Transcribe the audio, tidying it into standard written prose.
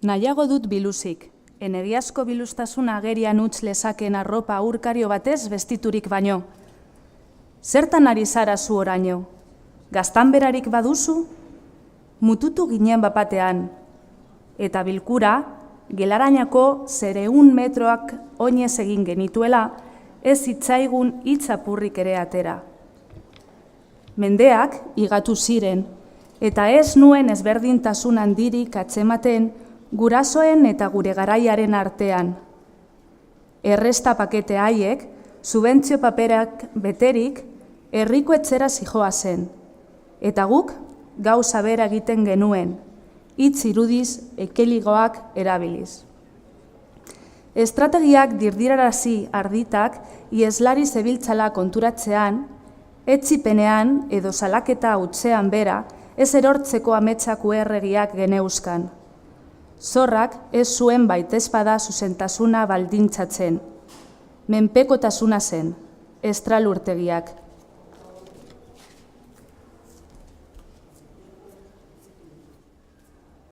Nahiago dut biluzik, enegiazko bilustasuna agerian utz lezaken arropa aurkario batez bestiturik baino. Zertan ari zara zu oraino? Gaztanberarik baduzu? Mututu ginen bapatean, eta bilkura, gelarainako 0,1 metroak oinez egin genituela, ez hitzaigun hitzapurrik ere atera. Mendeak igatu ziren, eta ez nuen ezberdintasun handirik atzematen gurasoen eta gure garaiaren artean. Erresta pakete haiek, subentzio paperak beterik, herriko etxera zijoa zen, eta guk gauza bera egiten genuen, hitz irudiz ekeligoak erabiliz. Estrategiak dirdirarazi arditak ieslari zebiltzala konturatzean, etzipenean edo salaketa hutsean bera ez erortzeko ametsak erregiak geneuzkan. Zorrak ez zuen baitezpada zuzentasuna baldintzatzen. Menpekotasuna zen, estralurtegiak.